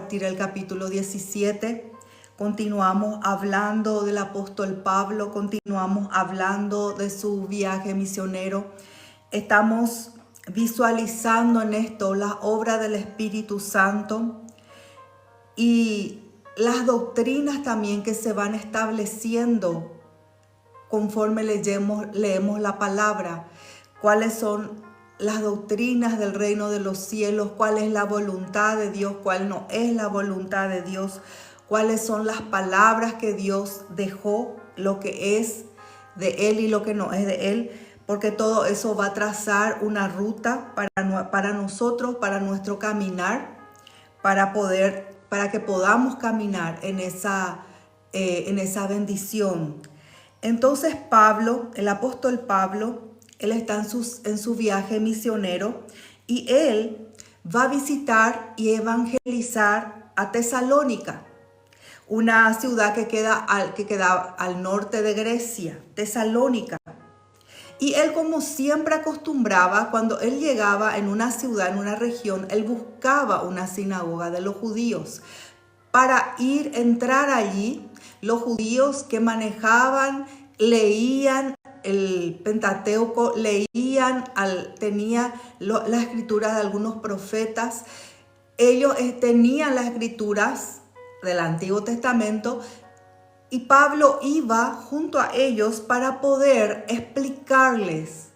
compartir el capítulo 17. Continuamos hablando del apóstol Pablo, continuamos hablando de su viaje misionero. Estamos visualizando en esto la obra del Espíritu Santo y las doctrinas también que se van estableciendo conforme leemos la palabra. ¿Cuáles son las doctrinas del reino de los cielos? ¿Cuál es la voluntad de Dios? ¿Cuál no es la voluntad de Dios? ¿Cuáles son las palabras que Dios dejó? Lo que es de Él y lo que no es de Él. Porque todo eso va a trazar una ruta para nosotros, para nuestro caminar, para que podamos caminar en esa bendición. Entonces Pablo, el apóstol Pablo, él está en su viaje misionero y él va a visitar y evangelizar a Tesalónica, una ciudad que queda al norte de Grecia, Tesalónica. Y él, como siempre acostumbraba, cuando él llegaba en una ciudad, en una región, él buscaba una sinagoga de los judíos para entrar allí. Los judíos que manejaban, leían el Pentateuco, tenía las escrituras de algunos profetas. Ellos tenían las escrituras del Antiguo Testamento y Pablo iba junto a ellos para poder explicarles,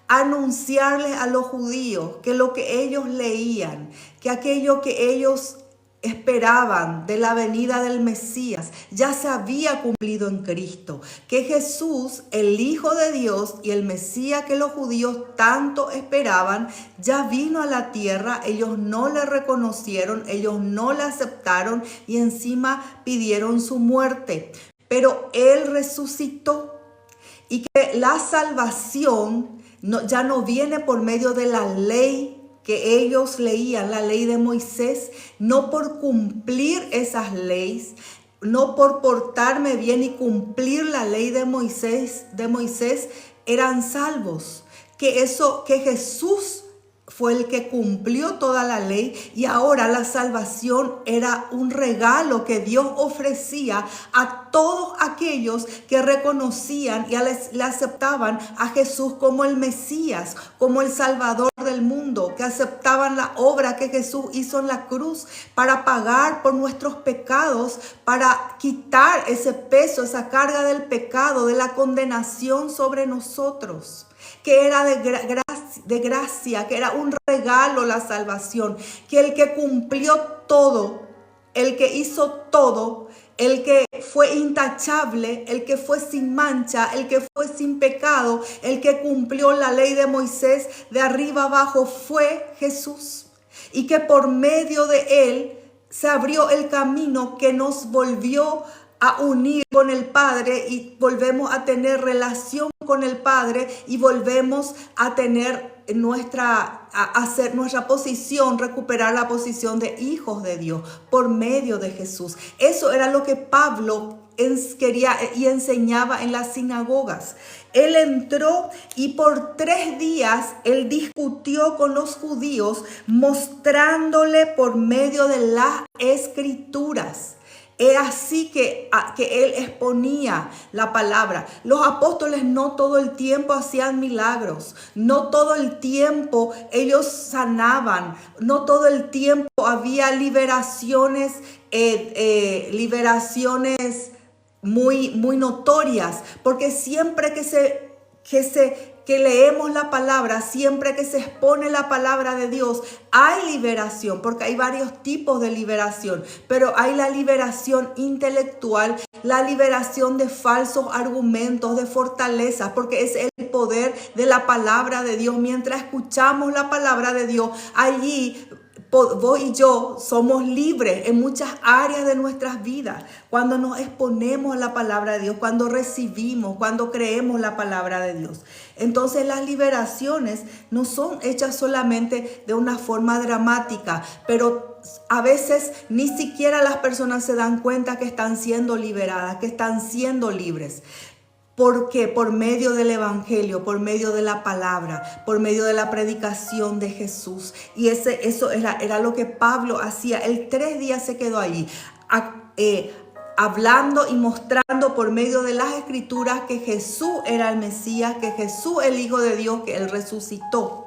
anunciarles a los judíos que lo que ellos leían, que aquello que ellos esperaban de la venida del Mesías ya se había cumplido en Cristo, que Jesús, el Hijo de Dios y el Mesías que los judíos tanto esperaban, ya vino a la tierra. Ellos no le reconocieron, ellos no le aceptaron y encima pidieron su muerte, pero Él resucitó y que la salvación ya no viene por medio de la ley que ellos leían, la ley de Moisés, no por cumplir esas leyes, no por portarme bien y cumplir la ley de Moisés eran salvos. Que Jesús fue el que cumplió toda la ley y ahora la salvación era un regalo que Dios ofrecía a todos aquellos que reconocían y le aceptaban a Jesús como el Mesías, como el Salvador del mundo, que aceptaban la obra que Jesús hizo en la cruz para pagar por nuestros pecados, para quitar ese peso, esa carga del pecado, de la condenación sobre nosotros, que era de gracia, que era un regalo la salvación, que el que cumplió todo, el que hizo todo, el que fue intachable, el que fue sin mancha, el que fue sin pecado, el que cumplió la ley de Moisés de arriba abajo fue Jesús. Y que por medio de él se abrió el camino que nos volvió a unir con el Padre y volvemos a tener relación con el Padre y volvemos a tener hacer nuestra posición, recuperar la posición de hijos de Dios por medio de Jesús. Eso era lo que Pablo quería y enseñaba en las sinagogas. Él entró y por 3 días él discutió con los judíos, mostrándole por medio de las escrituras. Era así que él exponía la palabra. Los apóstoles no todo el tiempo hacían milagros, no todo el tiempo ellos sanaban, no todo el tiempo había liberaciones muy notorias, porque siempre que leemos la palabra, siempre que se expone la palabra de Dios, hay liberación, porque hay varios tipos de liberación, pero hay la liberación intelectual, la liberación de falsos argumentos, de fortaleza, porque es el poder de la palabra de Dios. Mientras escuchamos la palabra de Dios, allí vos y yo somos libres en muchas áreas de nuestras vidas. Cuando nos exponemos a la palabra de Dios, cuando recibimos, cuando creemos la palabra de Dios. Entonces las liberaciones no son hechas solamente de una forma dramática, pero a veces ni siquiera las personas se dan cuenta que están siendo liberadas, que están siendo libres. ¿Por qué? Por medio del evangelio, por medio de la palabra, por medio de la predicación de Jesús. Y eso era lo que Pablo hacía. Él 3 días se quedó allí, hablando y mostrando por medio de las escrituras que Jesús era el Mesías, que Jesús el Hijo de Dios, que Él resucitó.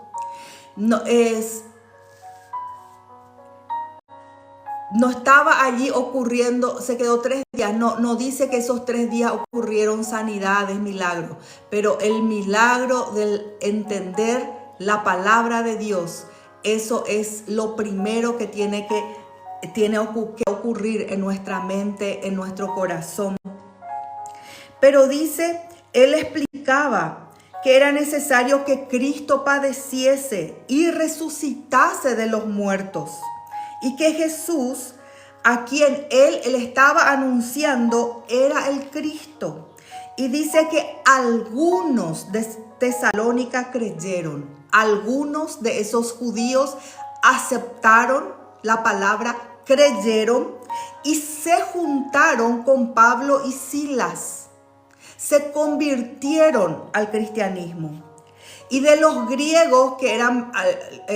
No estaba allí ocurriendo, se quedó 3 días. No dice que esos 3 días ocurrieron sanidades, milagros. Pero el milagro del entender la palabra de Dios, eso es lo primero que tiene que ocurrir en nuestra mente, en nuestro corazón. Pero dice, él explicaba que era necesario que Cristo padeciese y resucitase de los muertos. Y que Jesús, a quien él estaba anunciando, era el Cristo. Y dice que algunos de Tesalónica creyeron. Algunos de esos judíos aceptaron la palabra, creyeron y se juntaron con Pablo y Silas. Se convirtieron al cristianismo. Y de los griegos, que eran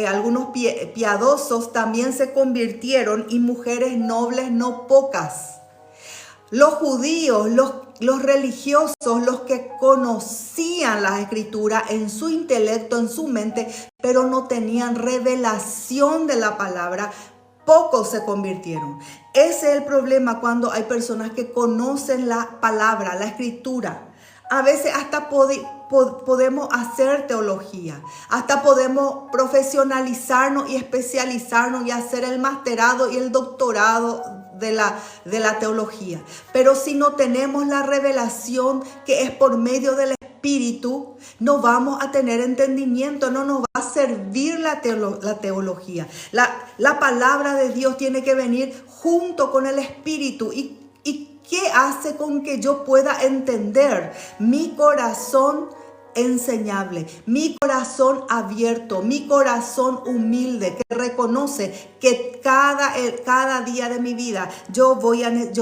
algunos piadosos, también se convirtieron, y mujeres nobles no pocas. Los judíos, los religiosos, los que conocían las escrituras en su intelecto, en su mente, pero no tenían revelación de la palabra, pocos se convirtieron. Ese es el problema cuando hay personas que conocen la palabra, la escritura. A veces hasta podemos hacer teología, hasta podemos profesionalizarnos y especializarnos y hacer el masterado y el doctorado de la teología. Pero si no tenemos la revelación que es por medio del Espíritu, no vamos a tener entendimiento, no nos va a servir la teología. La palabra de Dios tiene que venir junto con el Espíritu. ¿Y qué hace con que yo pueda entender? Mi corazón enseñable, mi corazón abierto, mi corazón humilde, que reconoce que cada día de mi vida yo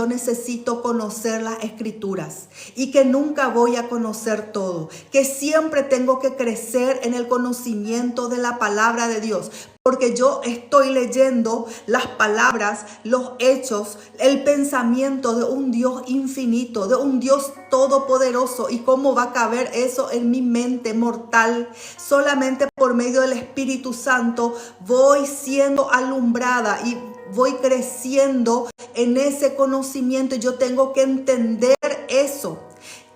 necesito conocer las escrituras y que nunca voy a conocer todo, que siempre tengo que crecer en el conocimiento de la palabra de Dios. Porque yo estoy leyendo las palabras, los hechos, el pensamiento de un Dios infinito, de un Dios todopoderoso. ¿Y cómo va a caber eso en mi mente mortal? Solamente por medio del Espíritu Santo voy siendo alumbrada y voy creciendo en ese conocimiento. Yo tengo que entender eso.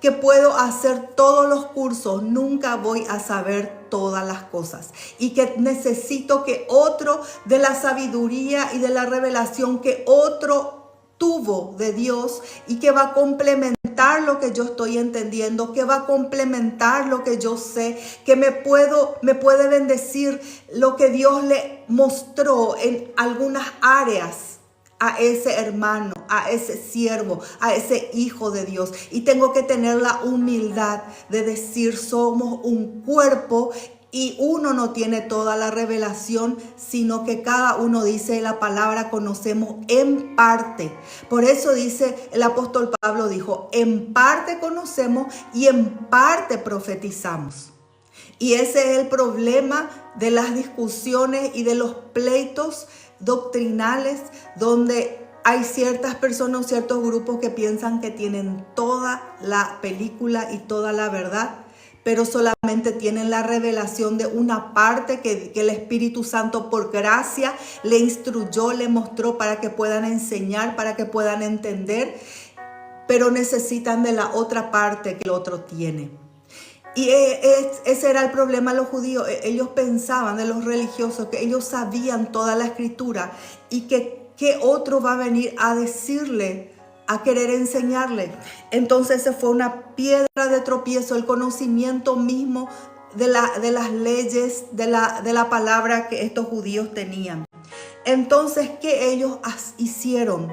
Que puedo hacer todos los cursos, nunca voy a saber todas las cosas. Y que necesito que otro de la sabiduría y de la revelación que otro tuvo de Dios y que va a complementar lo que yo estoy entendiendo, que va a complementar lo que yo sé, que me puede bendecir lo que Dios le mostró en algunas áreas a ese hermano, a ese siervo, a ese hijo de Dios. Y tengo que tener la humildad de decir, somos un cuerpo y uno no tiene toda la revelación, sino que cada uno, dice la palabra, conocemos en parte. Por eso dice el apóstol Pablo, dijo, en parte conocemos y en parte profetizamos. Y ese es el problema de las discusiones y de los pleitos doctrinales, donde hay ciertas personas, ciertos grupos que piensan que tienen toda la película y toda la verdad, pero solamente tienen la revelación de una parte que el Espíritu Santo por gracia le instruyó, le mostró para que puedan enseñar, para que puedan entender, pero necesitan de la otra parte que el otro tiene. Y ese era el problema de los judíos. Ellos pensaban, de los religiosos, que ellos sabían toda la escritura y que otro va a venir a decirle, a querer enseñarle. Entonces se fue una piedra de tropiezo, el conocimiento mismo de las leyes, de la palabra que estos judíos tenían. Entonces, ¿qué ellos hicieron?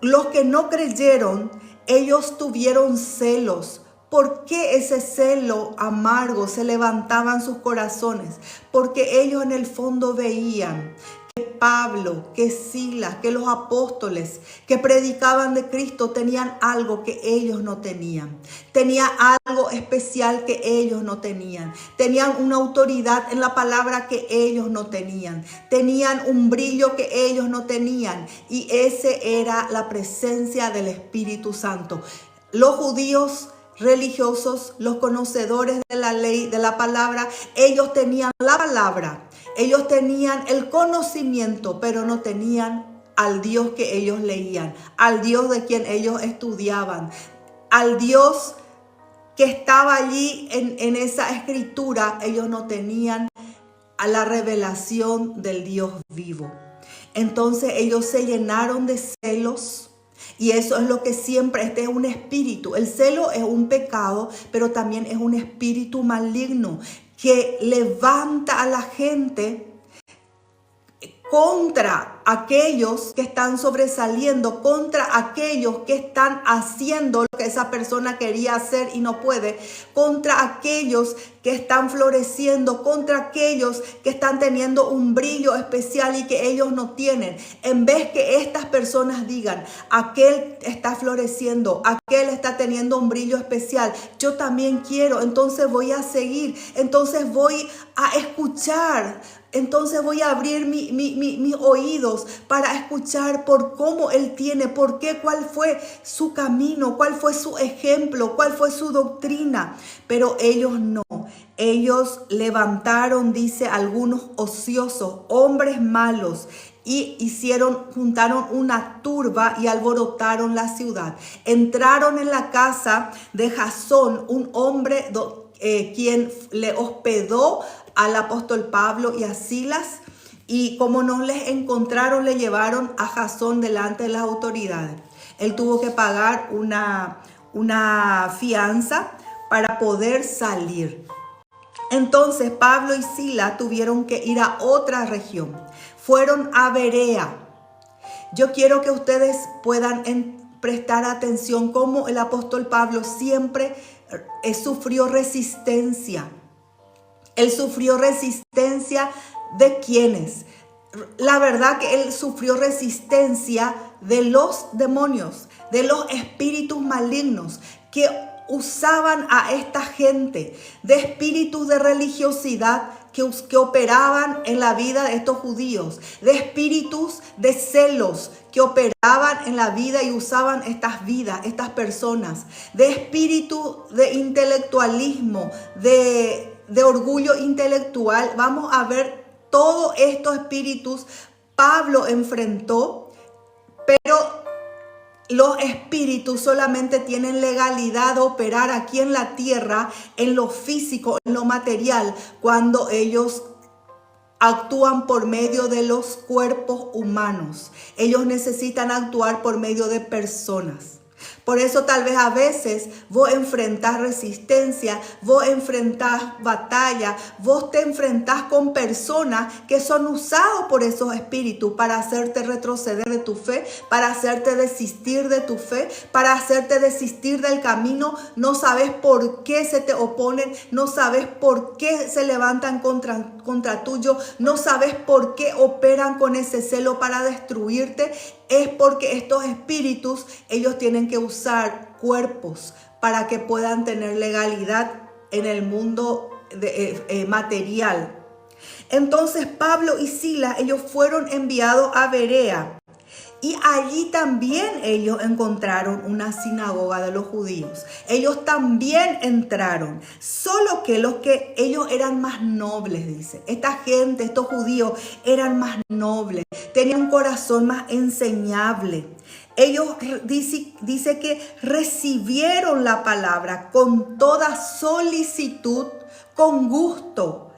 Los que no creyeron, ellos tuvieron celos. ¿Por qué ese celo amargo se levantaba en sus corazones? Porque ellos en el fondo veían que Pablo, que Silas, que los apóstoles que predicaban de Cristo tenían algo que ellos no tenían. Tenían algo especial que ellos no tenían. Tenían una autoridad en la palabra que ellos no tenían. Tenían un brillo que ellos no tenían. Y ese era la presencia del Espíritu Santo. Los judíos religiosos, los conocedores de la ley, de la palabra, ellos tenían la palabra, ellos tenían el conocimiento, pero no tenían al Dios que ellos leían, al Dios de quien ellos estudiaban, al Dios que estaba allí en esa escritura. Ellos no tenían a la revelación del Dios vivo. Entonces ellos se llenaron de celos. Y eso es lo que siempre, este es un espíritu. El celo es un pecado, pero también es un espíritu maligno que levanta a la gente contra aquellos que están sobresaliendo, contra aquellos que están haciendo lo que esa persona quería hacer y no puede, contra aquellos que están floreciendo, contra aquellos que están teniendo un brillo especial y que ellos no tienen. En vez que estas personas digan, aquel está floreciendo, aquel está teniendo un brillo especial, yo también quiero, entonces voy a seguir, entonces voy a escuchar. Entonces voy a abrir mis oídos para escuchar por cómo Él tiene, por qué, cuál fue su camino, cuál fue su ejemplo, cuál fue su doctrina. Pero ellos no. Ellos levantaron, dice, algunos ociosos, hombres malos, y juntaron una turba y alborotaron la ciudad. Entraron en la casa de Jasón, un hombre quien le hospedó al apóstol Pablo y a Silas, y como no les encontraron, le llevaron a Jasón delante de las autoridades. Él tuvo que pagar una fianza para poder salir. Entonces Pablo y Silas tuvieron que ir a otra región. Fueron a Berea. Yo quiero que ustedes puedan prestar atención cómo el apóstol Pablo siempre sufrió resistencia. Él sufrió resistencia de ¿quiénes? La verdad que él sufrió resistencia de los demonios, de los espíritus malignos que usaban a esta gente, de espíritus de religiosidad que operaban en la vida de estos judíos, de espíritus de celos que operaban en la vida y usaban estas vidas, estas personas, de espíritu de intelectualismo, de orgullo intelectual. Vamos a ver todos estos espíritus Pablo enfrentó, pero los espíritus solamente tienen legalidad de operar aquí en la tierra, en lo físico, en lo material, cuando ellos actúan por medio de los cuerpos humanos. Ellos necesitan actuar por medio de personas. Por eso tal vez a veces vos enfrentás resistencia, vos enfrentás batalla, vos te enfrentás con personas que son usados por esos espíritus para hacerte retroceder de tu fe, para hacerte desistir de tu fe, para hacerte desistir del camino. No sabes por qué se te oponen, no sabes por qué se levantan contra tuyo, no sabes por qué operan con ese celo para destruirte. Es porque estos espíritus, ellos tienen que usar cuerpos para que puedan tener legalidad en el mundo material. Entonces Pablo y Silas, ellos fueron enviados a Berea. Y allí también ellos encontraron una sinagoga de los judíos. Ellos también entraron, solo que ellos eran más nobles, dice. Esta gente, estos judíos, eran más nobles, tenían un corazón más enseñable. Ellos dice que recibieron la palabra con toda solicitud, con gusto.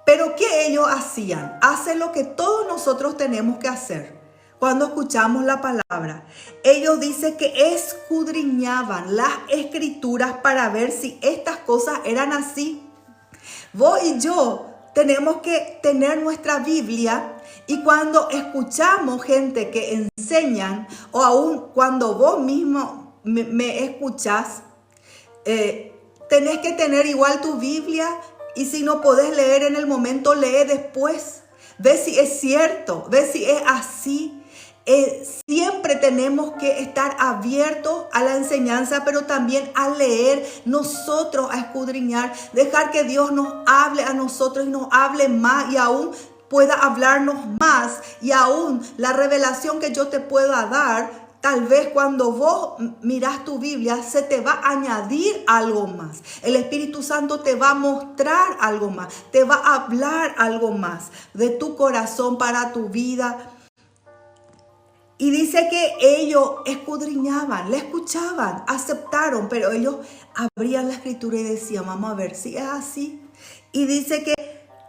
Pero ¿qué ellos hacían? Hacen lo que todos nosotros tenemos que hacer. Cuando escuchamos la palabra, ellos dicen que escudriñaban las escrituras para ver si estas cosas eran así. Vos y yo tenemos que tener nuestra Biblia, y cuando escuchamos gente que enseñan, o aún cuando vos mismo me escuchás, tenés que tener igual tu Biblia, y si no podés leer en el momento, lee después. ve si es cierto, ve si es así. Siempre tenemos que estar abiertos a la enseñanza, pero también a leer, nosotros a escudriñar, dejar que Dios nos hable a nosotros y nos hable más y aún pueda hablarnos más, y aún la revelación que yo te pueda dar, tal vez cuando vos mirás tu Biblia se te va a añadir algo más. El Espíritu Santo te va a mostrar algo más, te va a hablar algo más de tu corazón para tu vida. Y dice que ellos escudriñaban, le escuchaban, aceptaron, pero ellos abrían la escritura y decían, vamos a ver si es así. Y dice que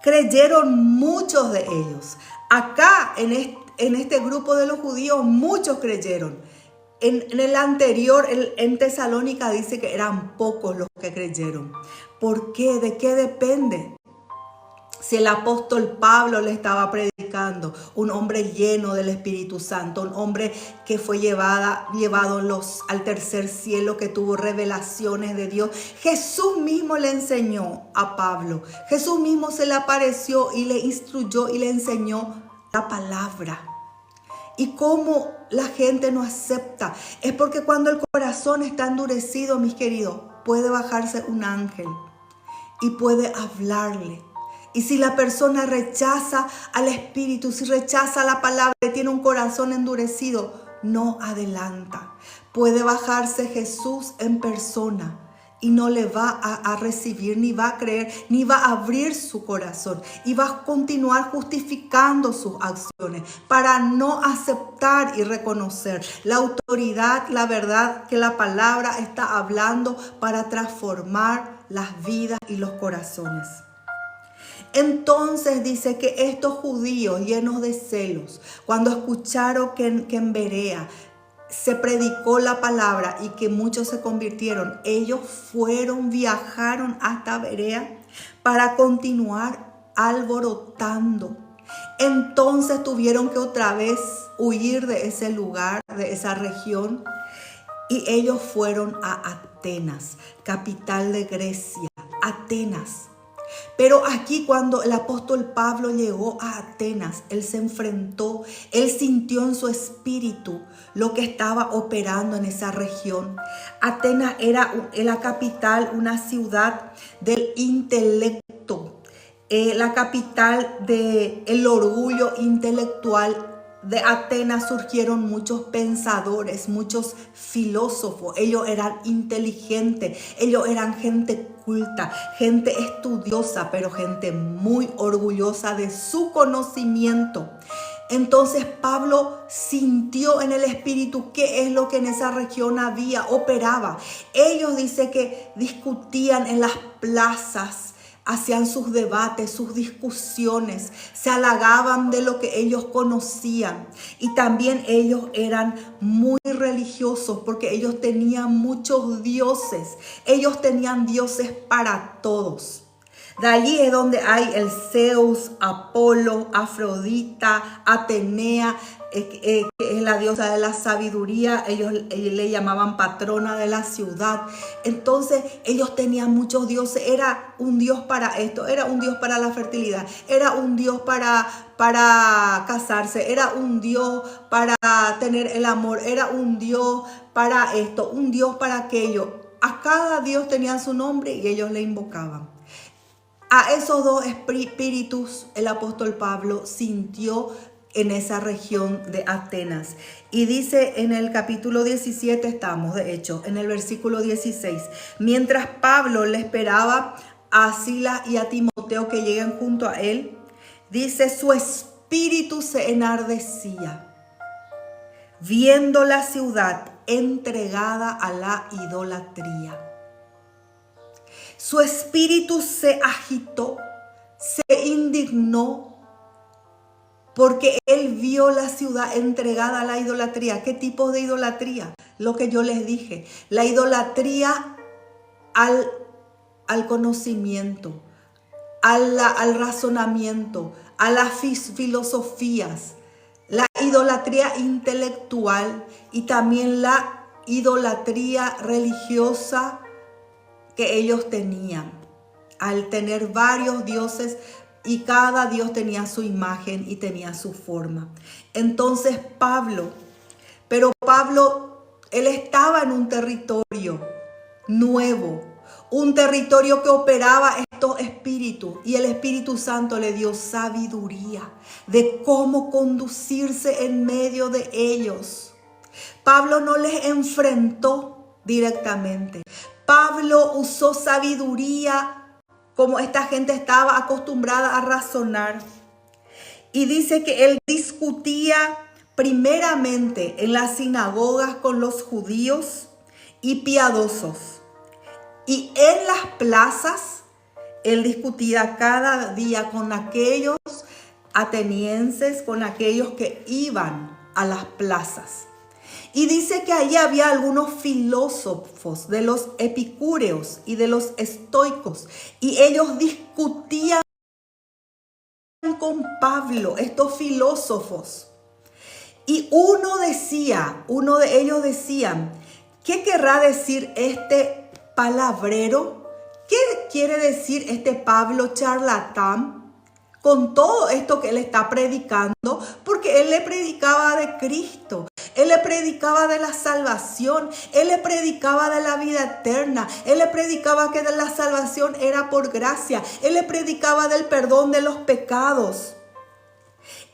creyeron muchos de ellos. Acá en este grupo de los judíos muchos creyeron. En el anterior, en Tesalónica, dice que eran pocos los que creyeron. ¿Por qué? ¿De qué depende? Si el apóstol Pablo le estaba predicando, un hombre lleno del Espíritu Santo, un hombre que fue llevado al tercer cielo, que tuvo revelaciones de Dios. Jesús mismo le enseñó a Pablo. Jesús mismo se le apareció y le instruyó y le enseñó la palabra. Y cómo la gente no acepta, es porque cuando el corazón está endurecido, mis queridos, puede bajarse un ángel y puede hablarle. Y si la persona rechaza al Espíritu, si rechaza la palabra y tiene un corazón endurecido, no adelanta. Puede bajarse Jesús en persona y no le va a recibir, ni va a creer, ni va a abrir su corazón. Y va a continuar justificando sus acciones para no aceptar y reconocer la autoridad, la verdad que la palabra está hablando para transformar las vidas y los corazones. Entonces dice que estos judíos llenos de celos, cuando escucharon que en Berea se predicó la palabra y que muchos se convirtieron, ellos viajaron hasta Berea para continuar alborotando. Entonces tuvieron que otra vez huir de ese lugar, de esa región, y ellos fueron a Atenas, capital de Grecia, Atenas. Pero aquí cuando el apóstol Pablo llegó a Atenas, él se enfrentó, él sintió en su espíritu lo que estaba operando en esa región. Atenas era la capital, una ciudad del intelecto, la capital del orgullo intelectual. De Atenas surgieron muchos pensadores, muchos filósofos. Ellos eran inteligentes, ellos eran gente culta, gente estudiosa, pero gente muy orgullosa de su conocimiento. Entonces Pablo sintió en el espíritu qué es lo que en esa región operaba. Ellos dice que discutían en las plazas, hacían sus debates, sus discusiones, se halagaban de lo que ellos conocían. Y también ellos eran muy religiosos porque ellos tenían muchos dioses. Ellos tenían dioses para todos. De allí es donde hay el Zeus, Apolo, Afrodita, Atenea, que es la diosa de la sabiduría. Ellos le llamaban patrona de la ciudad. Entonces ellos tenían muchos dioses. Era un dios para esto, era un dios para la fertilidad, era un dios para casarse, era un dios para tener el amor, era un dios para esto, un dios para aquello. A cada dios tenía su nombre y ellos le invocaban. A esos dos espíritus el apóstol Pablo sintió en esa región de Atenas. Y dice en el capítulo 17, estamos de hecho, en el versículo 16. Mientras Pablo le esperaba a Silas y a Timoteo que lleguen junto a él, dice, su espíritu se enardecía, viendo la ciudad entregada a la idolatría. Su espíritu se agitó, se indignó, porque él vio la ciudad entregada a la idolatría. ¿Qué tipo de idolatría? Lo que yo les dije, la idolatría al conocimiento, al razonamiento, a las filosofías, la idolatría intelectual y también la idolatría religiosa que ellos tenían. Al tener varios dioses y cada dios tenía su imagen y tenía su forma. Entonces Pablo, él estaba en un territorio nuevo, un territorio que operaba estos espíritus, y el Espíritu Santo le dio sabiduría de cómo conducirse en medio de ellos. Pablo no les enfrentó directamente. Pablo usó sabiduría como esta gente estaba acostumbrada a razonar. Y dice que él discutía primeramente en las sinagogas con los judíos y piadosos. Y en las plazas, él discutía cada día con aquellos atenienses, con aquellos que iban a las plazas. Y dice que allí había algunos filósofos de los epicúreos y de los estoicos. Y ellos discutían con Pablo, estos filósofos. Y uno de ellos decía, ¿qué querrá decir este palabrero? ¿Qué quiere decir este Pablo charlatán con todo esto que él está predicando? Porque él le predicaba de Cristo, él le predicaba de la salvación, él le predicaba de la vida eterna, él le predicaba que la salvación era por gracia, él le predicaba del perdón de los pecados.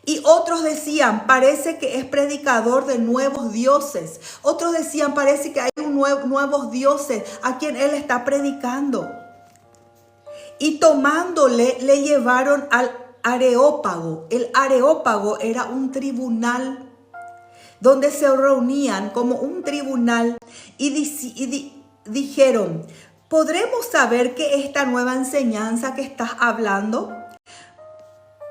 Y otros decían, parece que es predicador de nuevos dioses. Otros decían, parece que hay nuevos dioses a quien él está predicando. Y tomándole, le llevaron al Areópago. El Areópago era un tribunal donde se reunían como un tribunal y dijeron, ¿podremos saber qué es esta nueva enseñanza que estás hablando?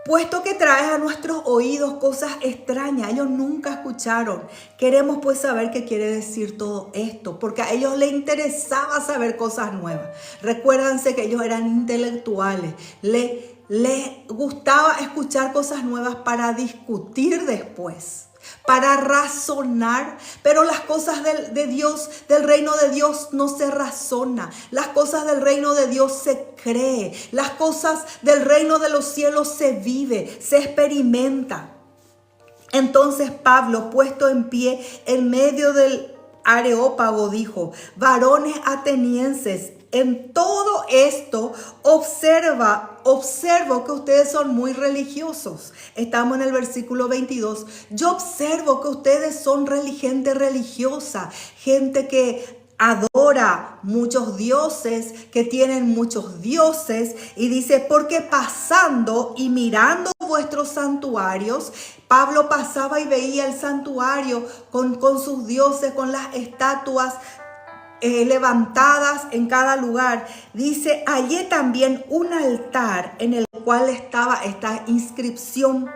Puesto que traes a nuestros oídos cosas extrañas, ellos nunca escucharon. Queremos pues saber qué quiere decir todo esto, porque a ellos les interesaba saber cosas nuevas. Recuérdense que ellos eran intelectuales, les gustaba escuchar cosas nuevas para discutir después, para razonar, pero las cosas de Dios, del reino de Dios no se razona, las cosas del reino de Dios se cree, las cosas del reino de los cielos se vive, se experimenta. Entonces Pablo, puesto en pie en medio del Areópago, dijo, varones atenienses, en todo esto observo que ustedes son muy religiosos. Estamos en el versículo 22. Yo observo que ustedes son gente religiosa, gente que adora muchos dioses, que tienen muchos dioses. Y dice, porque pasando y mirando vuestros santuarios, Pablo pasaba y veía el santuario con sus dioses, con las estatuas levantadas en cada lugar. Dice, hallé también un altar en el cual estaba esta inscripción: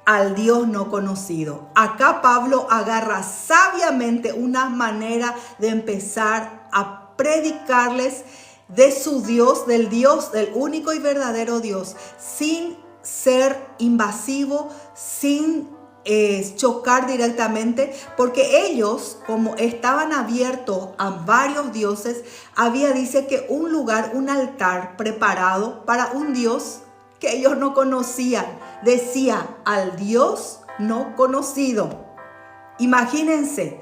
al Dios no conocido. Acá Pablo agarra sabiamente una manera de empezar a predicarles de su Dios, del único y verdadero Dios, sin ser invasivo, sin chocar directamente, porque ellos, como estaban abiertos a varios dioses, dice que un lugar, un altar preparado para un Dios que ellos no conocían. Decía, al Dios no conocido. Imagínense,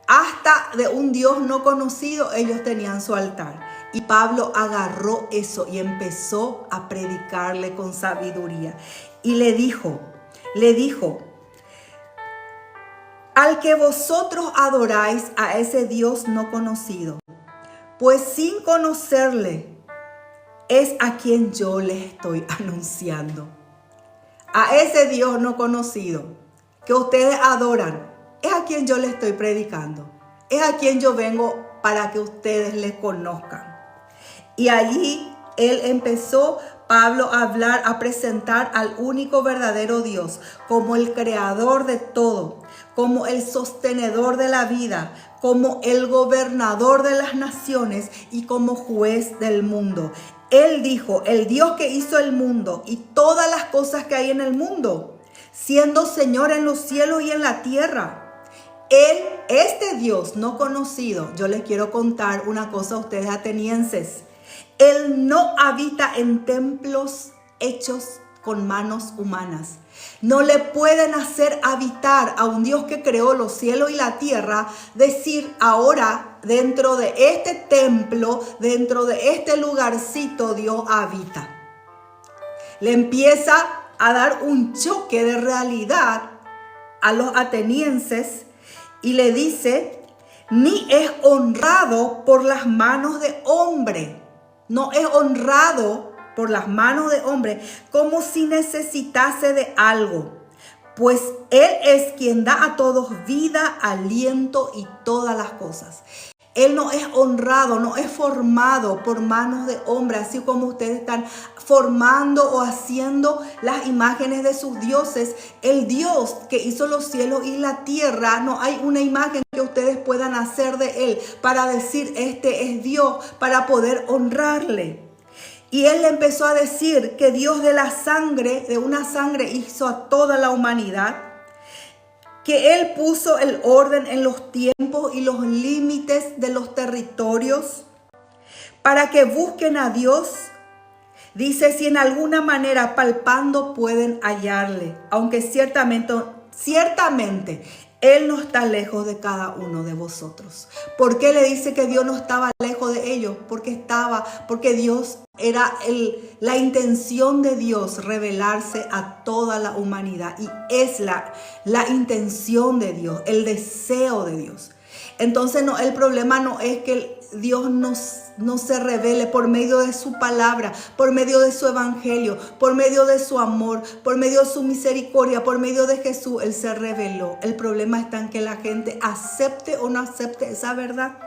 hasta de un Dios no conocido ellos tenían su altar. Y Pablo agarró eso y empezó a predicarle con sabiduría. Y le dijo, al que vosotros adoráis a ese Dios no conocido, pues sin conocerle es a quien yo les estoy anunciando. A ese Dios no conocido que ustedes adoran es a quien yo les estoy predicando. Es a quien yo vengo para que ustedes le conozcan. Y allí Pablo a hablar, a presentar al único verdadero Dios como el creador de todo, como el sostenedor de la vida, como el gobernador de las naciones y como juez del mundo. Él dijo, el Dios que hizo el mundo y todas las cosas que hay en el mundo, siendo Señor en los cielos y en la tierra. Este Dios no conocido, yo les quiero contar una cosa a ustedes atenienses. Él no habita en templos hechos con manos humanas. No le pueden hacer habitar a un Dios que creó los cielos y la tierra, decir ahora dentro de este templo, dentro de este lugarcito Dios habita. Le empieza a dar un choque de realidad a los atenienses y le dice, ni es honrado por las manos de hombre. No es honrado por las manos de hombre, como si necesitase de algo. Pues Él es quien da a todos vida, aliento y todas las cosas. Él no es honrado, no es formado por manos de hombre, así como ustedes están formando o haciendo las imágenes de sus dioses. El Dios que hizo los cielos y la tierra, no hay una imagen que ustedes puedan hacer de Él para decir este es Dios, para poder honrarle. Y Él le empezó a decir que Dios de la sangre, de una sangre hizo a toda la humanidad, que Él puso el orden en los tiempos y los límites de los territorios para que busquen a Dios. Dice, si en alguna manera palpando pueden hallarle, aunque ciertamente Él no está lejos de cada uno de vosotros. ¿Por qué le dice que Dios no estaba lejos de ellos? Porque Dios era la intención de Dios revelarse a toda la humanidad. Y es la intención de Dios, el deseo de Dios. Entonces el problema no es que Dios no se revele por medio de su palabra, por medio de su evangelio, por medio de su amor, por medio de su misericordia, por medio de Jesús. Él se reveló. El problema está en que la gente acepte o no acepte esa verdad.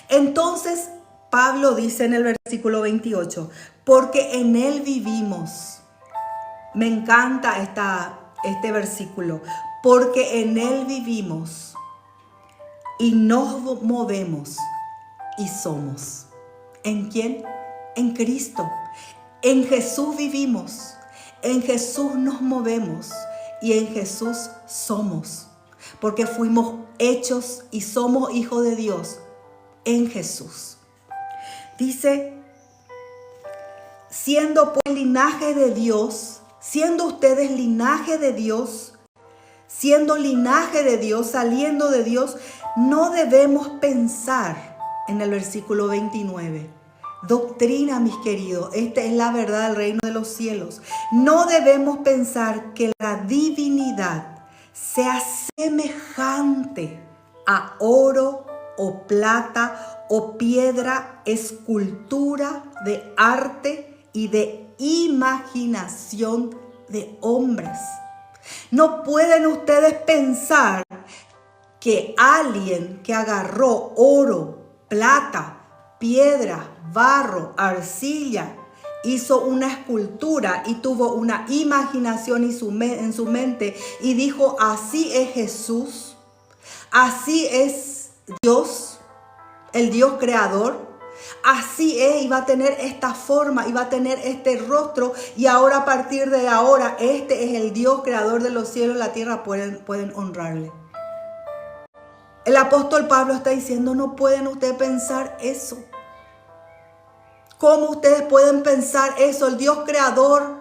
Entonces Pablo dice en el versículo 28, porque en Él vivimos. Me encanta este versículo, porque en Él vivimos y nos movemos y somos. ¿En quién? En Cristo. En Jesús vivimos, en Jesús nos movemos y en Jesús somos. Porque fuimos hechos y somos hijos de Dios en Jesús. Dice, siendo pues linaje de Dios, siendo ustedes linaje de Dios, siendo linaje de Dios, saliendo de Dios, no debemos pensar, en el versículo 29, doctrina, mis queridos, esta es la verdad del reino de los cielos. No debemos pensar que la divinidad sea semejante a oro o plata o piedra, escultura de arte y de imaginación de hombres. No pueden ustedes pensar que alguien que agarró oro, plata, piedra, barro, arcilla, hizo una escultura y tuvo una imaginación en su mente y dijo, así es Jesús, así es Dios, el Dios creador, así es, y va a tener esta forma, y va a tener este rostro, y ahora a partir de ahora, este es el Dios creador de los cielos y la tierra, pueden honrarle. El apóstol Pablo está diciendo, no pueden ustedes pensar eso. ¿Cómo ustedes pueden pensar eso? El Dios creador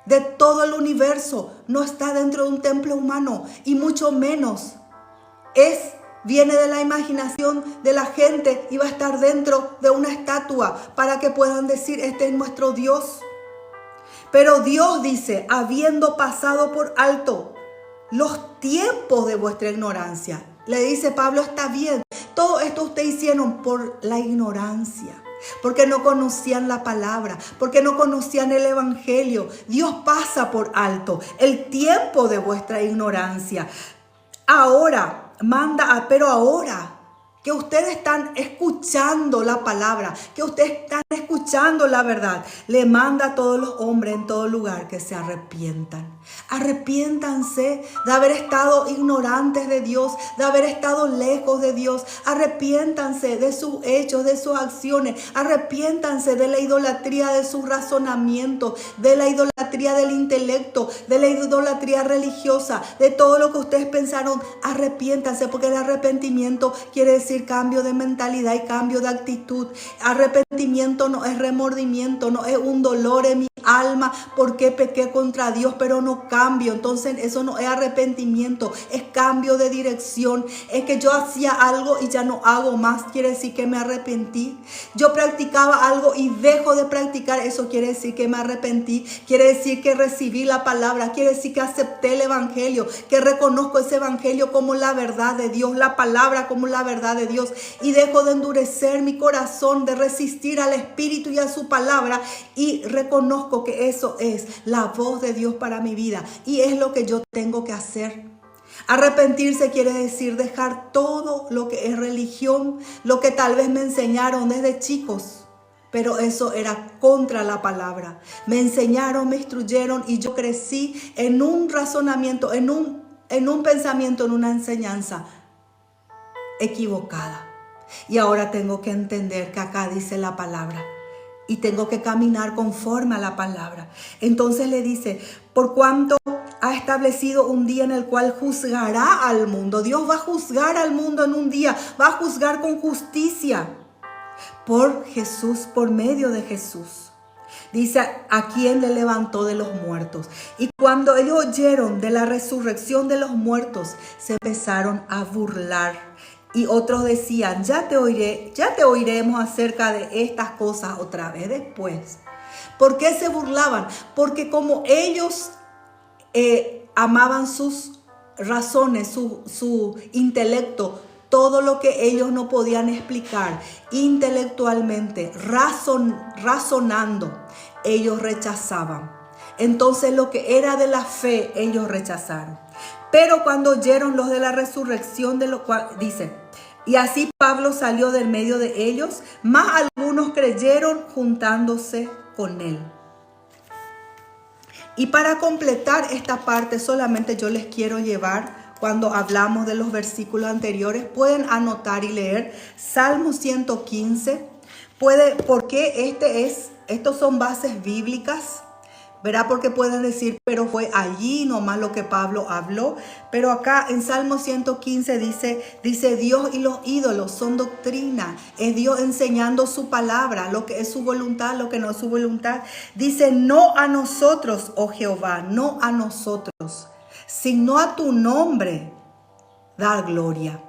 de todo el universo no está dentro de un templo humano, y mucho menos viene de la imaginación de la gente y va a estar dentro de una estatua para que puedan decir, este es nuestro Dios. Pero Dios dice, habiendo pasado por alto los tiempos de vuestra ignorancia. Le dice Pablo, está bien, todo esto ustedes hicieron por la ignorancia, porque no conocían la palabra, porque no conocían el evangelio. Dios pasa por alto el tiempo de vuestra ignorancia. Pero ahora que ustedes están escuchando la palabra, que ustedes están escuchando la verdad, le manda a todos los hombres en todo lugar que se arrepientan. Arrepiéntanse de haber estado ignorantes de Dios, de haber estado lejos de Dios. Arrepiéntanse de sus hechos, de sus acciones. Arrepiéntanse de la idolatría de su razonamiento, de la idolatría del intelecto, de la idolatría religiosa, de todo lo que ustedes pensaron. Arrepiéntanse, porque el arrepentimiento quiere decir decir cambio de mentalidad y cambio de actitud. Arrepentimiento no es remordimiento, no es un dolor en mi alma porque pequé contra Dios, pero no cambio. Entonces eso no es arrepentimiento, es cambio de dirección. Es que yo hacía algo y ya no hago más, quiere decir que me arrepentí. Yo practicaba algo y dejo de practicar, eso quiere decir que me arrepentí. Quiere decir que recibí la palabra, quiere decir que acepté el evangelio, que reconozco ese evangelio como la verdad de Dios, la palabra como la verdad de Dios, y dejo de endurecer mi corazón, de resistir al Espíritu y a su palabra, y reconozco que eso es la voz de Dios para mi vida y es lo que yo tengo que hacer. Arrepentirse quiere decir dejar todo lo que es religión, lo que tal vez me enseñaron desde chicos, pero eso era contra la palabra. Me enseñaron, me instruyeron y yo crecí en un razonamiento, en un pensamiento, en una enseñanza equivocada. Y ahora tengo que entender que acá dice la palabra y tengo que caminar conforme a la palabra. Entonces le dice, por cuanto ha establecido un día en el cual juzgará al mundo. Dios va a juzgar al mundo en un día, va a juzgar con justicia por Jesús, por medio de Jesús. Dice, a quien le levantó de los muertos. Y cuando ellos oyeron de la resurrección de los muertos, se empezaron a burlar. Y otros decían, ya te oiremos acerca de estas cosas otra vez después. ¿Por qué se burlaban? Porque como ellos amaban sus razones, su intelecto, todo lo que ellos no podían explicar intelectualmente, razonando, ellos rechazaban. Entonces lo que era de la fe, ellos rechazaron. Pero cuando oyeron los de la resurrección, de lo cual dice, y así Pablo salió del medio de ellos, mas algunos creyeron juntándose con él. Y para completar esta parte, solamente yo les quiero llevar, cuando hablamos de los versículos anteriores, pueden anotar y leer Salmo 115. Porque estos son bases bíblicas. Verá, porque pueden decir, pero fue allí nomás lo que Pablo habló. Pero acá en Salmo 115 dice Dios y los ídolos son doctrina. Es Dios enseñando su palabra, lo que es su voluntad, lo que no es su voluntad. Dice, no a nosotros, oh Jehová, no a nosotros, sino a tu nombre dar gloria.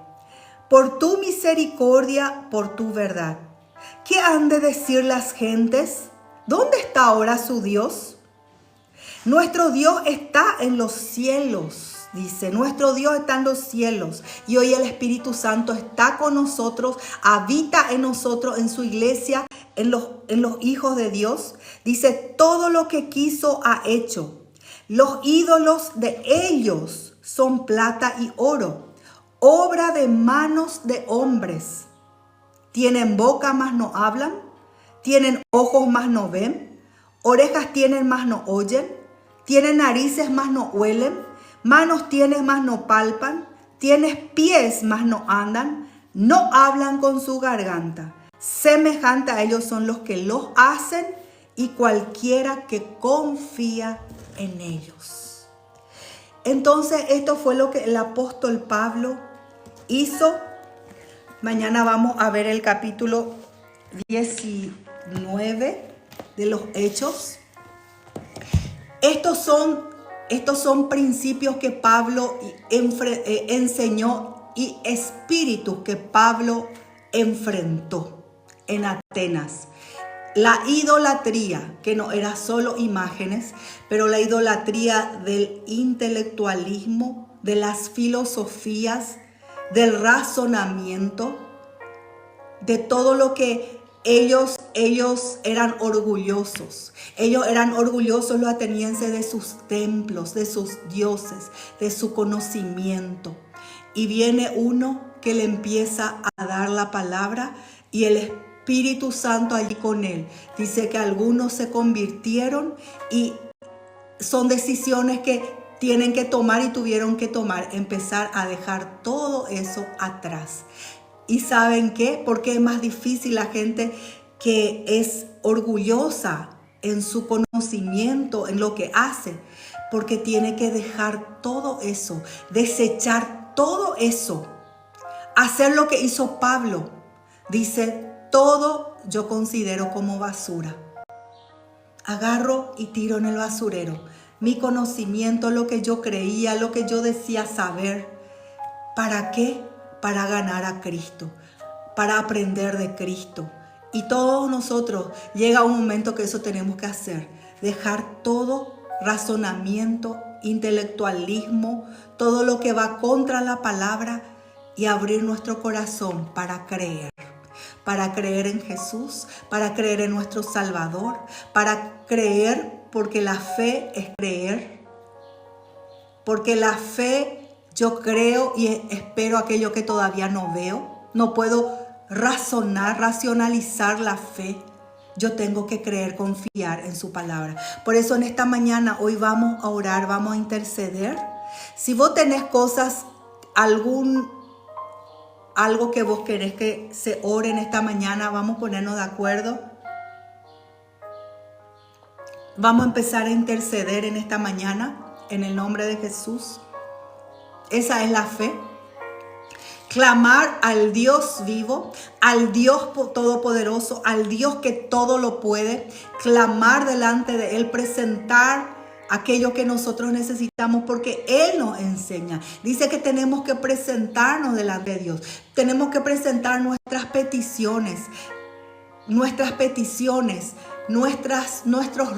Por tu misericordia, por tu verdad. ¿Qué han de decir las gentes? ¿Dónde está ahora su Dios? Nuestro Dios está en los cielos, dice. Nuestro Dios está en los cielos. Y hoy el Espíritu Santo está con nosotros, habita en nosotros, en su iglesia, en los hijos de Dios. Dice, todo lo que quiso ha hecho. Los ídolos de ellos son plata y oro, obra de manos de hombres. Tienen boca, mas no hablan. Tienen ojos, mas no ven. Orejas tienen, mas no oyen. Tienen narices, mas no huelen. Manos tienes, mas no palpan. Tienes pies, mas no andan. No hablan con su garganta. Semejante a ellos son los que los hacen y cualquiera que confía en ellos. Entonces, esto fue lo que el apóstol Pablo hizo. Mañana vamos a ver el capítulo 19 de los Hechos. Estos son principios que Pablo enseñó y espíritus que Pablo enfrentó en Atenas. La idolatría, que no era solo imágenes, pero la idolatría del intelectualismo, de las filosofías, del razonamiento, de todo lo que ellos eran orgullosos. Ellos eran orgullosos los atenienses de sus templos, de sus dioses, de su conocimiento. Y viene uno que le empieza a dar la palabra y el Espíritu Santo allí con él. Dice que algunos se convirtieron y son decisiones que tienen que tomar y tuvieron que tomar. Empezar a dejar todo eso atrás. ¿Y saben qué? Porque es más difícil la gente que es orgullosa en su conocimiento, en lo que hace, porque tiene que dejar todo eso, desechar todo eso, hacer lo que hizo Pablo. Dice, todo yo considero como basura. Agarro y tiro en el basurero mi conocimiento, lo que yo creía, lo que yo decía saber. ¿Para qué? Para ganar a Cristo, para aprender de Cristo. Y todos nosotros llega un momento que eso tenemos que hacer. Dejar todo razonamiento, intelectualismo, todo lo que va contra la palabra y abrir nuestro corazón para creer. Para creer en Jesús, para creer en nuestro Salvador, para creer porque la fe es creer. Porque la fe yo creo y espero aquello que todavía no veo. No puedo racionalizar la fe. Yo tengo que creer, confiar en su palabra. Por eso en esta mañana, hoy vamos a orar, vamos a interceder. Si vos tenés cosas, algo que vos querés que se ore en esta mañana, vamos a ponernos de acuerdo. Vamos a empezar a interceder en esta mañana, en el nombre de Jesús. Esa es la fe. Clamar al Dios vivo, al Dios todopoderoso, al Dios que todo lo puede. Clamar delante de Él, presentar aquello que nosotros necesitamos porque Él nos enseña. Dice que tenemos que presentarnos delante de Dios. Tenemos que presentar nuestras peticiones, nuestros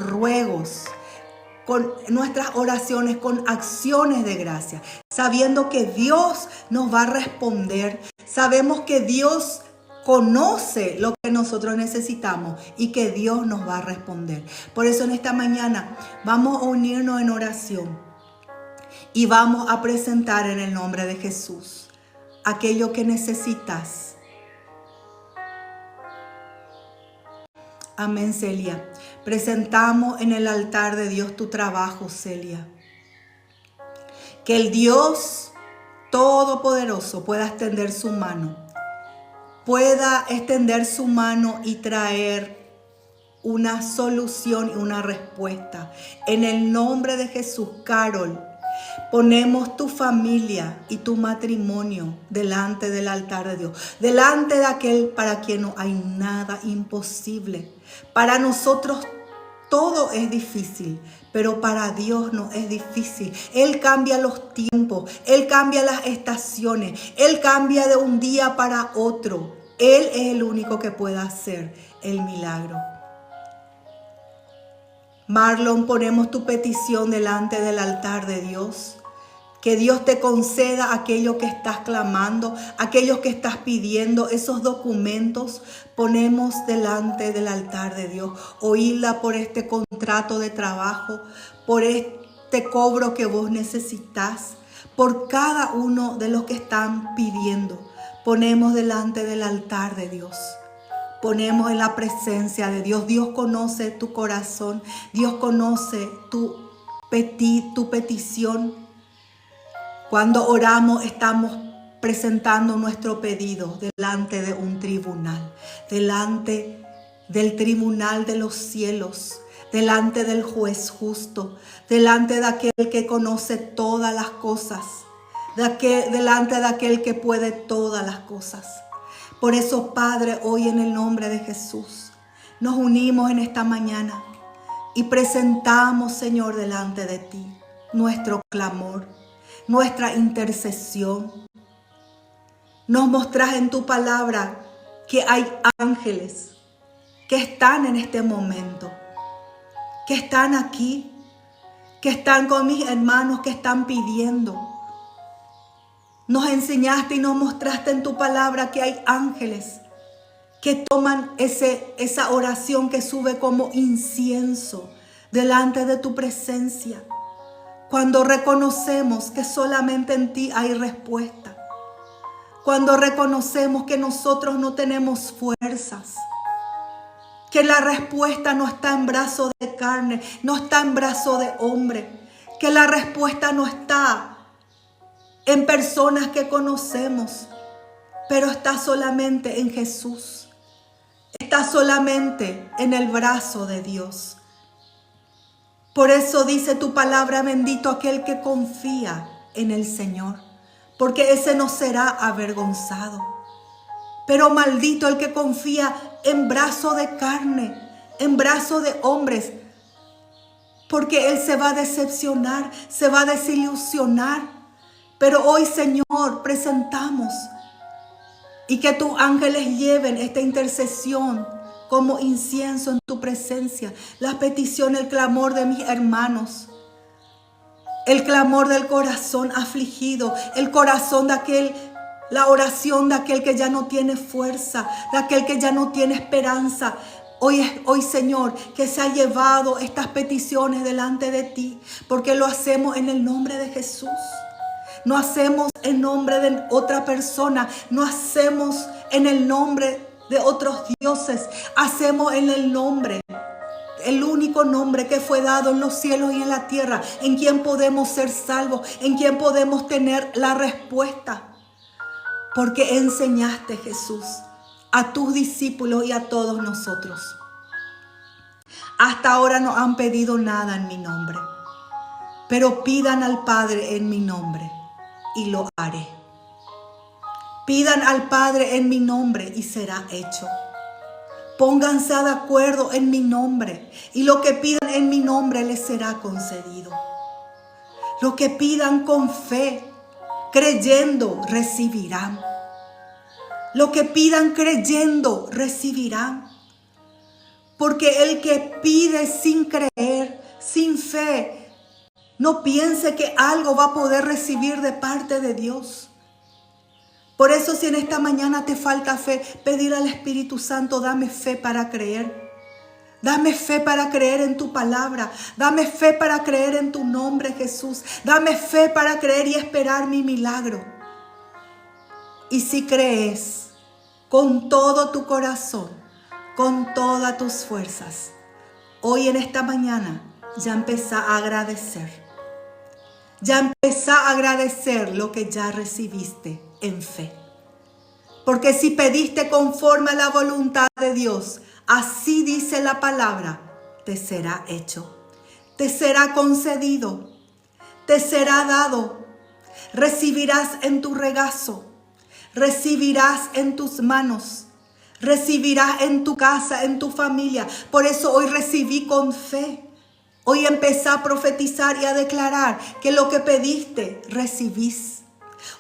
ruegos, con nuestras oraciones, con acciones de gracia, sabiendo que Dios nos va a responder. Sabemos que Dios conoce lo que nosotros necesitamos y que Dios nos va a responder. Por eso en esta mañana vamos a unirnos en oración y vamos a presentar en el nombre de Jesús aquello que necesitas. Amén, Celia. Presentamos en el altar de Dios tu trabajo, Celia. Que el Dios Todopoderoso pueda extender su mano. Pueda extender su mano y traer una solución y una respuesta. En el nombre de Jesús, Carol, ponemos tu familia y tu matrimonio delante del altar de Dios. Delante de aquel para quien no hay nada imposible. Para nosotros todo es difícil, pero para Dios no es difícil. Él cambia los tiempos, Él cambia las estaciones, Él cambia de un día para otro. Él es el único que puede hacer el milagro. Marlon, ponemos tu petición delante del altar de Dios. Que Dios te conceda aquello que estás clamando, aquello que estás pidiendo, esos documentos, ponemos delante del altar de Dios. Oídla por este contrato de trabajo, por este cobro que vos necesitas, por cada uno de los que están pidiendo. Ponemos delante del altar de Dios. Ponemos en la presencia de Dios. Dios conoce tu corazón. Dios conoce tu petición. Cuando oramos estamos presentando nuestro pedido delante de un tribunal, delante del tribunal de los cielos, delante del juez justo, delante de aquel que conoce todas las cosas, delante de aquel que puede todas las cosas. Por eso, Padre, hoy en el nombre de Jesús, nos unimos en esta mañana y presentamos, Señor, delante de ti nuestro clamor, nuestra intercesión. Nos mostrás en tu palabra que hay ángeles que están en este momento, que están aquí, que están con mis hermanos, que están pidiendo. Nos enseñaste y nos mostraste en tu palabra que hay ángeles que toman esa oración que sube como incienso delante de tu presencia. Cuando reconocemos que solamente en ti hay respuesta. Cuando reconocemos que nosotros no tenemos fuerzas. Que la respuesta no está en brazo de carne, no está en brazo de hombre. Que la respuesta no está en personas que conocemos, pero está solamente en Jesús. Está solamente en el brazo de Dios. Por eso dice tu palabra, bendito aquel que confía en el Señor, porque ese no será avergonzado. Pero maldito el que confía en brazo de carne, en brazo de hombres, porque él se va a decepcionar, se va a desilusionar. Pero hoy, Señor, presentamos y que tus ángeles lleven esta intercesión como incienso en tu presencia, la petición, el clamor de mis hermanos, el clamor del corazón afligido, el corazón de aquel, la oración de aquel que ya no tiene fuerza, de aquel que ya no tiene esperanza. Hoy, Señor, que se ha llevado estas peticiones delante de ti, porque lo hacemos en el nombre de Jesús. No hacemos en nombre de otra persona, no hacemos en el nombre de otros dioses, hacemos en el nombre, el único nombre que fue dado en los cielos y en la tierra, en quien podemos ser salvos, en quien podemos tener la respuesta. Porque enseñaste, Jesús, a tus discípulos y a todos nosotros. Hasta ahora no han pedido nada en mi nombre, pero pidan al Padre en mi nombre y lo haré. Pidan al Padre en mi nombre y será hecho. Pónganse de acuerdo en mi nombre y lo que pidan en mi nombre les será concedido. Lo que pidan con fe, creyendo, recibirán. Lo que pidan creyendo, recibirán. Porque el que pide sin creer, sin fe, no piense que algo va a poder recibir de parte de Dios. Por eso, si en esta mañana te falta fe, pedir al Espíritu Santo, dame fe para creer. Dame fe para creer en tu palabra. Dame fe para creer en tu nombre, Jesús. Dame fe para creer y esperar mi milagro. Y si crees con todo tu corazón, con todas tus fuerzas, hoy en esta mañana ya empezá a agradecer. Ya empezá a agradecer lo que ya recibiste en fe. Porque si pediste conforme a la voluntad de Dios, así dice la palabra, te será hecho, te será concedido, te será dado. Recibirás en tu regazo, recibirás en tus manos, recibirás en tu casa, en tu familia. Por eso hoy recibí con fe. Hoy empecé a profetizar y a declarar que lo que pediste, recibís.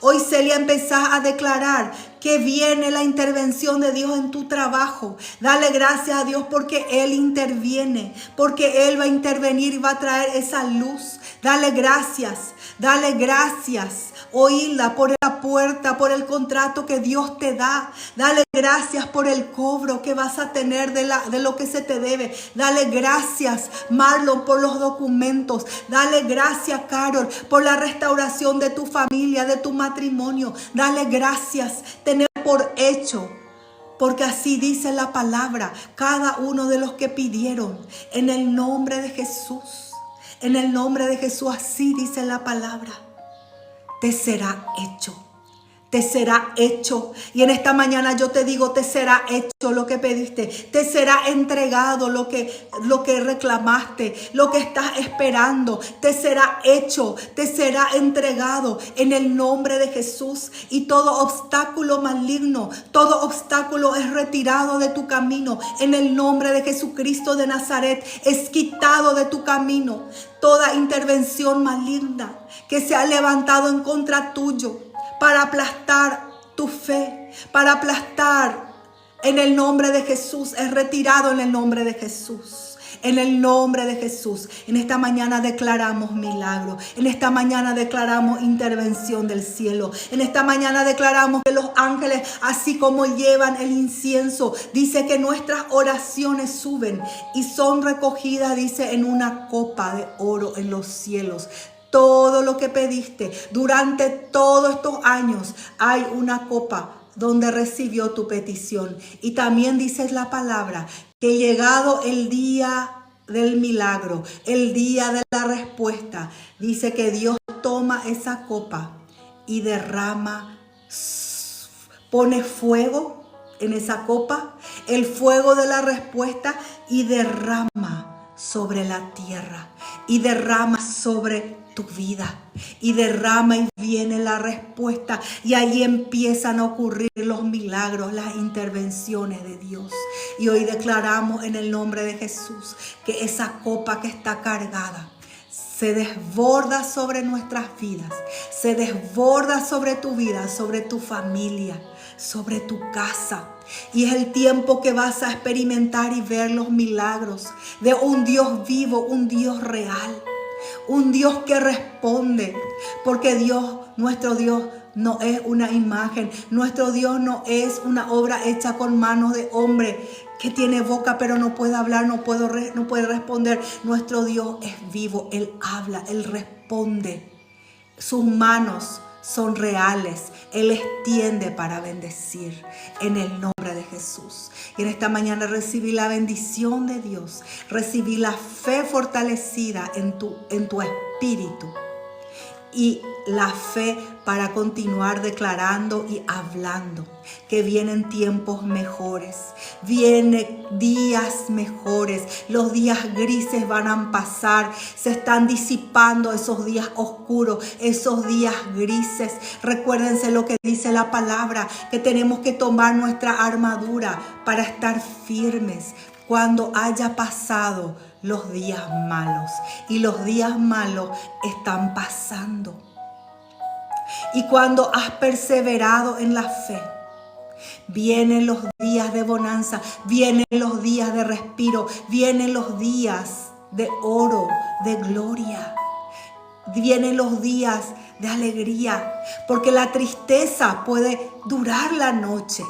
Hoy, Celia, empezás a declarar que viene la intervención de Dios en tu trabajo. Dale gracias a Dios porque Él interviene, porque Él va a intervenir y va a traer esa luz. Dale gracias, dale gracias. Oíla por la puerta, por el contrato que Dios te da. Dale gracias por el cobro que vas a tener de lo que se te debe. Dale gracias, Marlon, por los documentos. Dale gracias, Carol, por la restauración de tu familia, de tu matrimonio. Dale gracias, tener por hecho. Porque así dice la palabra, cada uno de los que pidieron, en el nombre de Jesús. En el nombre de Jesús, así dice la palabra. Te será hecho, te será hecho. Y en esta mañana yo te digo, te será hecho lo que pediste, te será entregado lo que reclamaste, lo que estás esperando, te será hecho, te será entregado en el nombre de Jesús. Y todo obstáculo maligno, todo obstáculo es retirado de tu camino en el nombre de Jesucristo de Nazaret. Es quitado de tu camino toda intervención maligna que se ha levantado en contra tuyo para aplastar tu fe, para aplastar en el nombre de Jesús. Es retirado en el nombre de Jesús. En el nombre de Jesús. En esta mañana declaramos milagro. En esta mañana declaramos intervención del cielo. En esta mañana declaramos que los ángeles, así como llevan el incienso, dice que nuestras oraciones suben y son recogidas, dice, en una copa de oro en los cielos. Todo lo que pediste durante todos estos años, hay una copa donde recibió tu petición. Y también dice la palabra que llegado el día del milagro, el día de la respuesta, dice que Dios toma esa copa y derrama, pone fuego en esa copa, el fuego de la respuesta, y derrama sobre la tierra y derrama sobre tu vida y derrama y viene la respuesta, y ahí empiezan a ocurrir los milagros, las intervenciones de Dios. Y hoy declaramos en el nombre de Jesús que esa copa que está cargada se desborda sobre nuestras vidas, se desborda sobre tu vida, sobre tu familia, sobre tu casa. Y es el tiempo que vas a experimentar y ver los milagros de un Dios vivo, un Dios real, un Dios que responde. Porque Dios, nuestro Dios, no es una imagen. Nuestro Dios no es una obra hecha con manos de hombre que tiene boca pero no puede hablar, no puede responder. Nuestro Dios es vivo, Él habla, Él responde. Sus manos son reales, Él extiende para bendecir en el nombre de Jesús. Y en esta mañana recibí la bendición de Dios, recibí la fe fortalecida en tu espíritu y la fe para continuar declarando y hablando que vienen tiempos mejores, vienen días mejores. Los días grises van a pasar, se están disipando esos días oscuros, esos días grises. Recuérdense lo que dice la palabra, que tenemos que tomar nuestra armadura para estar firmes cuando haya pasado los días malos. Y los días malos están pasando. Y cuando has perseverado en la fe, vienen los días de bonanza, vienen los días de respiro, vienen los días de oro, de gloria. Vienen los días de alegría, porque la tristeza puede durar la noche,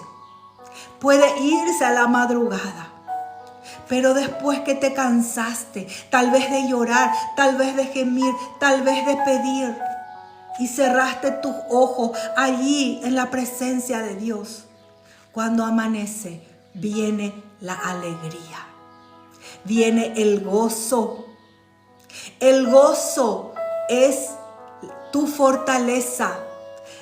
puede irse a la madrugada. Pero después que te cansaste, tal vez de llorar, tal vez de gemir, tal vez de pedir, y cerraste tus ojos allí en la presencia de Dios, cuando amanece, viene la alegría, viene el gozo. El gozo es tu fortaleza.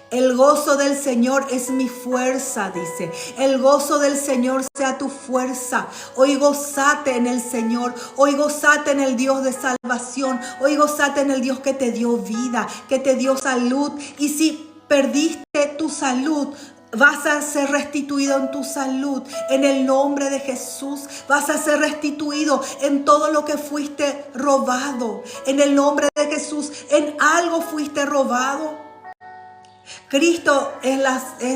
El gozo del Señor es mi fuerza, dice. El gozo del Señor sea tu fuerza. Hoy gozate en el Señor. Hoy gozate en el Dios de salvación. Hoy gozate en el Dios que te dio vida, que te dio salud. Y si perdiste tu salud, vas a ser restituido en tu salud. En el nombre de Jesús vas a ser restituido en todo lo que fuiste robado. En el nombre de Jesús, en algo fuiste robado. Cristo es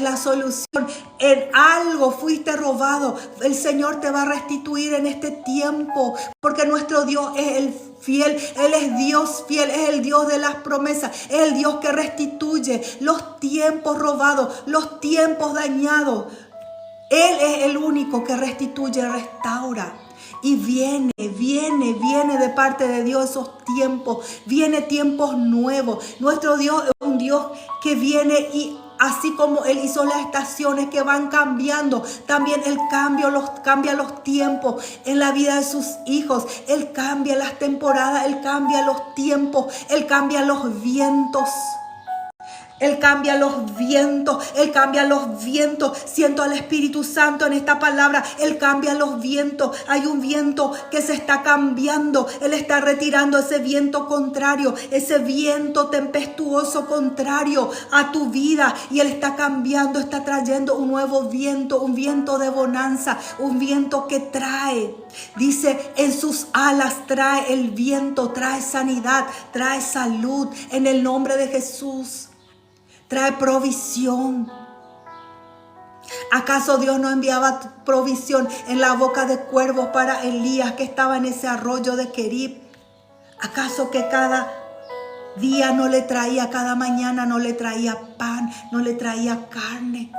la solución. En algo fuiste robado. El Señor te va a restituir en este tiempo, porque nuestro Dios es el fiel. Él es Dios fiel, es el Dios de las promesas, es el Dios que restituye los tiempos robados, los tiempos dañados. Él es el único que restituye, restaura. Y viene de parte de Dios esos tiempos. Viene tiempos nuevos. Nuestro Dios es un Dios que viene, y así como Él hizo las estaciones que van cambiando, también Él cambia los tiempos en la vida de sus hijos. Él cambia las temporadas, Él cambia los tiempos, Él cambia los vientos. Él cambia los vientos, Él cambia los vientos. Siento al Espíritu Santo en esta palabra. Él cambia los vientos. Hay un viento que se está cambiando. Él está retirando ese viento contrario, ese viento tempestuoso contrario a tu vida. Y Él está cambiando, está trayendo un nuevo viento, un viento de bonanza, un viento que trae. Dice, en sus alas trae el viento, trae sanidad, trae salud en el nombre de Jesús. Trae provisión. ¿Acaso Dios no enviaba provisión en la boca de cuervos para Elías, que estaba en ese arroyo de Querib? ¿Acaso que cada día no le traía, cada mañana no le traía pan, no le traía carne?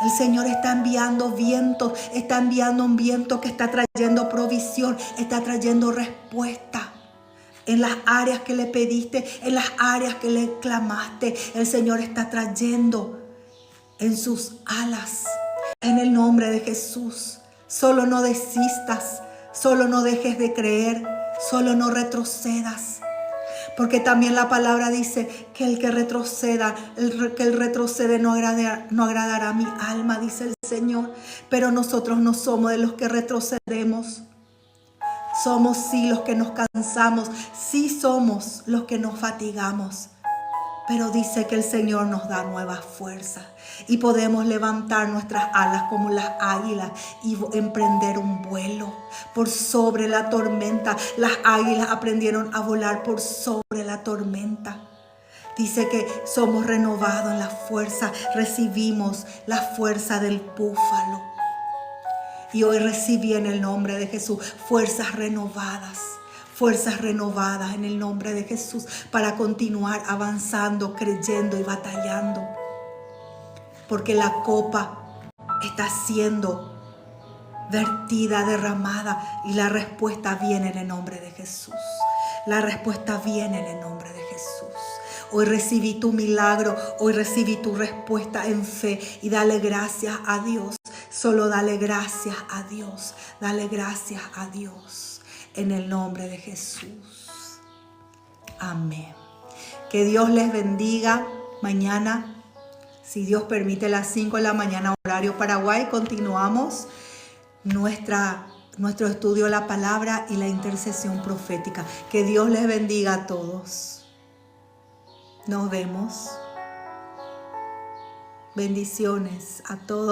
El Señor está enviando vientos, está enviando un viento que está trayendo provisión, está trayendo respuesta. En las áreas que le pediste, en las áreas que le clamaste, el Señor está trayendo en sus alas. En el nombre de Jesús, solo no desistas, solo no dejes de creer, solo no retrocedas. Porque también la palabra dice que el que retroceda, que el retrocede no agradará a mi alma, dice el Señor. Pero nosotros no somos de los que retrocedemos. Somos sí los que nos cansamos, sí somos los que nos fatigamos. Pero dice que el Señor nos da nuevas fuerzas y podemos levantar nuestras alas como las águilas y emprender un vuelo por sobre la tormenta. Las águilas aprendieron a volar por sobre la tormenta. Dice que somos renovados en la fuerza, recibimos la fuerza del búfalo. Y hoy recibí en el nombre de Jesús fuerzas renovadas en el nombre de Jesús para continuar avanzando, creyendo y batallando. Porque la copa está siendo vertida, derramada, y la respuesta viene en el nombre de Jesús. La respuesta viene en el nombre de Jesús. Hoy recibí tu milagro, hoy recibí tu respuesta en fe y dale gracias a Dios. Solo dale gracias a Dios, dale gracias a Dios en el nombre de Jesús. Amén. Que Dios les bendiga. Mañana, si Dios permite, a las 5 de la mañana, horario Paraguay, continuamos nuestro estudio de la palabra y la intercesión profética. Que Dios les bendiga a todos. Nos vemos. Bendiciones a todos.